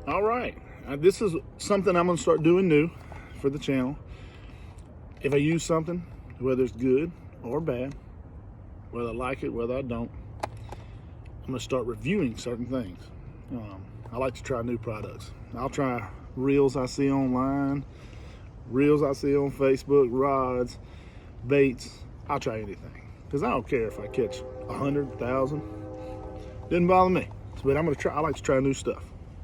All right, this is something I'm gonna start doing new for the channel. If I use something, whether it's good or bad, whether I like it, whether I don't, I'm gonna start reviewing certain things. I like to try new products. I'll try reels I see online, reels I see on Facebook, rods, baits. I'll try anything because I don't care if I catch 100,000. Doesn't bother me. But I'm gonna try. I like to try new stuff.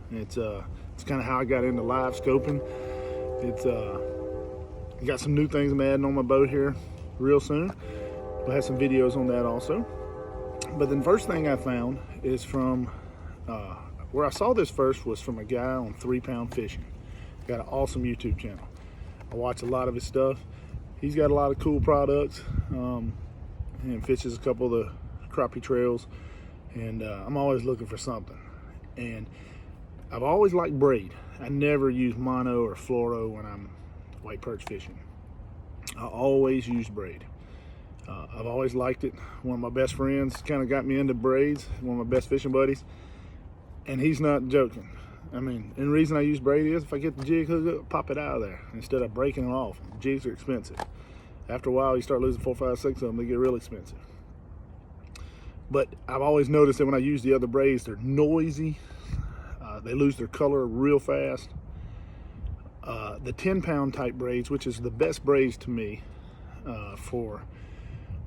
It's kind of how I got into live scoping. It's got some new things I'm adding on my boat here real soon. We'll have some videos on that also. But the first thing I found is from where I saw this first was from a guy on 3 Pound Fishing. Got an awesome YouTube channel. I watch a lot of his stuff. He's got a lot of cool products and fishes a couple of the crappie trails. And I'm always looking for something. And I've always liked braid. I never use mono or fluoro when I'm white perch fishing. I always use braid. I've always liked it. One of my best friends kind of got me into braids, one of my best fishing buddies, and he's not joking. I mean, and the reason I use braid is if I get the jig hooked up, pop it out of there instead of breaking it off. Jigs are expensive. After a while, you start losing 4, 5, 6 of them, they get real expensive. But I've always noticed that when I use the other braids, they're noisy. They lose their color real fast. The 10 pound type braids, which is the best braids to me for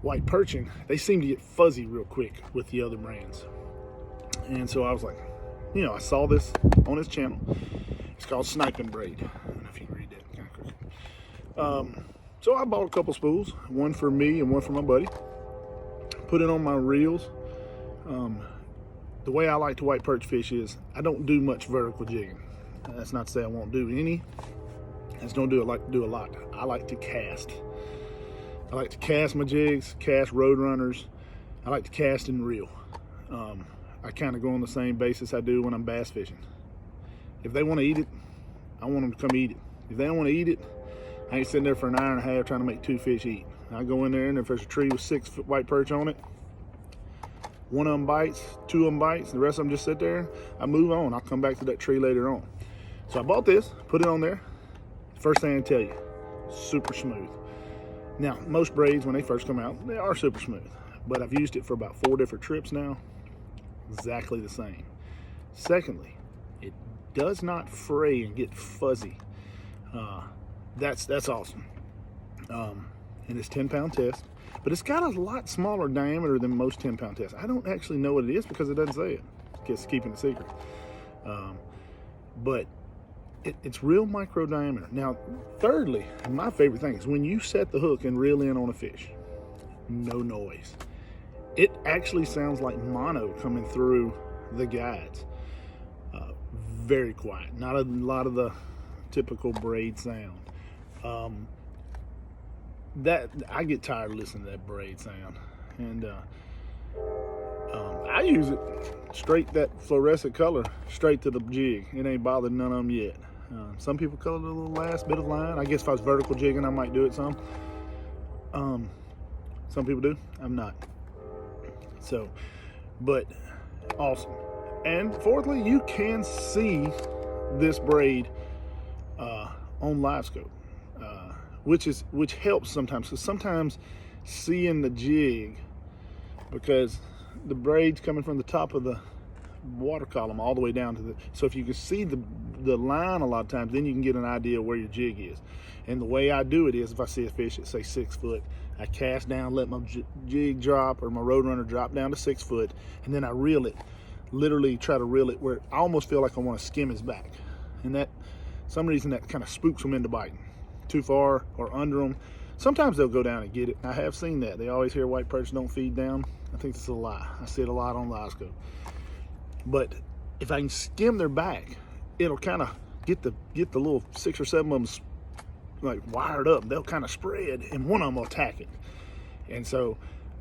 white perching, they seem to get fuzzy real quick with the other brands. And so I was like, you know, I saw this on his channel. It's called SNIPING BRAID. I don't know if you can read that, kind of crooked. So I bought a couple spools, one for me and one for my buddy. Put it on my reels. The way I like to white perch fish is I don't do much vertical jigging. That's not to say I won't do any. I just don't do a lot. I like to cast. I like to cast my jigs, cast road runners. I like to cast and reel. I kind of go on the same basis I do when I'm bass fishing. If they want to eat it, I want them to come eat it. If they don't want to eat it, I ain't sitting there for an hour and a half trying to make 2 fish eat. I go in there, and if there's a tree with 6 white perch on it, one of them bites, 2 of them bites, the rest of them just sit there. I move on. I'll come back to that tree later on. So I bought this, put it on there. First thing I tell you, super smooth. Now, most braids, when they first come out, they are super smooth. But I've used it for about 4 different trips now. Exactly the same. Secondly, it does not fray and get fuzzy. That's awesome. And it's 10 pound test, but it's got a lot smaller diameter than most 10 pound tests. I don't actually know what it is because it doesn't say it. It's keeping it secret. But it's real micro diameter. Now, thirdly, my favorite thing is when you set the hook and reel in on a fish, no noise. It actually sounds like mono coming through the guides. Very quiet, not a lot of the typical braid sound. That I get tired of listening to that braid sound, and I use it straight, that fluorescent color straight to the jig. It ain't bothered none of them yet. Some people color the little last bit of line. I guess if I was vertical jigging, I might do it some. Some people do. I'm not. So, but awesome. And fourthly, you can see this braid on Livescope. Which helps sometimes, because sometimes seeing the jig, because the braid's coming from the top of the water column all the way down to the, so if you can see the line a lot of times, then you can get an idea where your jig is. And the way I do it is, if I see a fish at say 6 foot, I cast down, let my jig drop or my road runner drop down to 6 foot, and then I reel it, literally try to reel it where I almost feel like I want to skim his back. And that, some reason, that kind of spooks them into biting. Too far or under them. Sometimes they'll go down and get it. I have seen that. They always hear white perch don't feed down. I think it's a lie. I see it a lot on Livescope. But if I can skim their back, it'll kind of get the little 6 or 7 of them like wired up. They'll kind of spread, and one of them will attack it. And so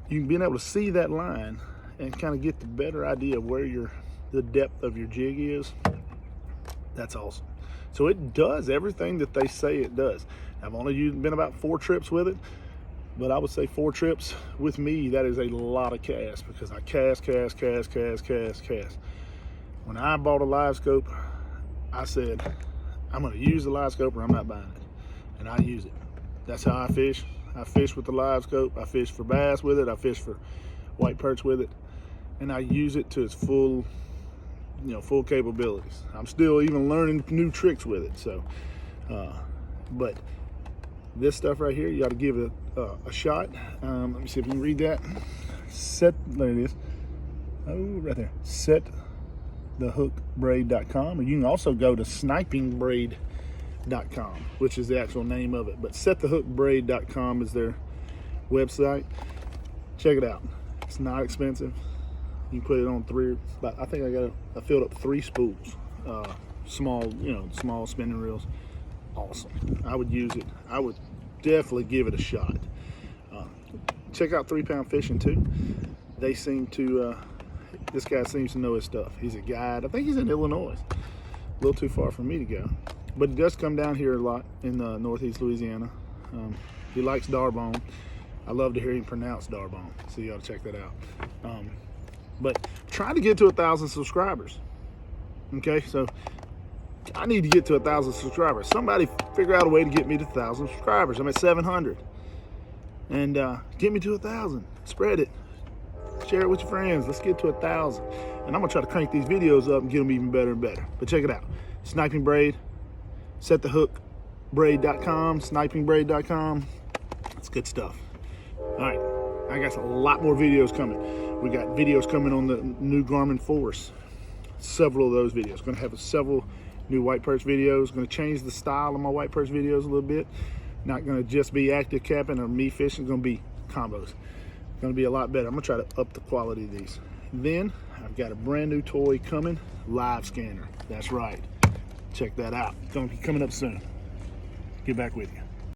you being able to see that line and kind of get the better idea of where the depth of your jig is, that's awesome. So it does everything that they say it does. I've only been about 4 trips with it, but I would say 4 trips with me, that is a lot of casts, because I cast. When I bought a Livescope, I said, I'm gonna use the Livescope or I'm not buying it. And I use it. That's how I fish. I fish with the Livescope. I fish for bass with it. I fish for white perch with it. And I use it to its full, full capabilities. I'm still even learning new tricks with it. So, but this stuff right here, you got to give it a shot. Let me see if you can read that. There it is. Oh, right there. SetTheHookBraid.com, or you can also go to SNIPINGBRAID.com, which is the actual name of it. But SetTheHookBraid.com is their website. Check it out. It's not expensive. You can put it on I think I filled up 3 spools, small spinning reels. Awesome. I would use it. I would definitely give it a shot. Check out 3 Pound Fishing too. They seem to, this guy seems to know his stuff. He's a guide. I think he's in Illinois. A little too far for me to go. But he does come down here a lot in northeast Louisiana. He likes Darbone. I love to hear him pronounce Darbone, so you ought to check that out. But trying to get to 1,000 subscribers. Okay, so I need to get to 1,000 subscribers. Somebody figure out a way to get me to 1,000 subscribers. I'm at 700. And get me to 1,000. Spread it. Share it with your friends. Let's get to 1,000. And I'm gonna try to crank these videos up and get them even better and better. But check it out. Sniping Braid. SetTheHookBraid.com. SnipingBraid.com. It's good stuff. All right. I got a lot more videos coming. We got videos coming on the new Garmin Force. Several of those videos. Going to have several new white perch videos. Going to change the style of my white perch videos a little bit. Not going to just be active capping or me fishing. It's going to be combos. Going to be a lot better. I'm going to try to up the quality of these. Then I've got a brand new toy coming. Live scanner. That's right. Check that out. It's going to be coming up soon. Get back with you.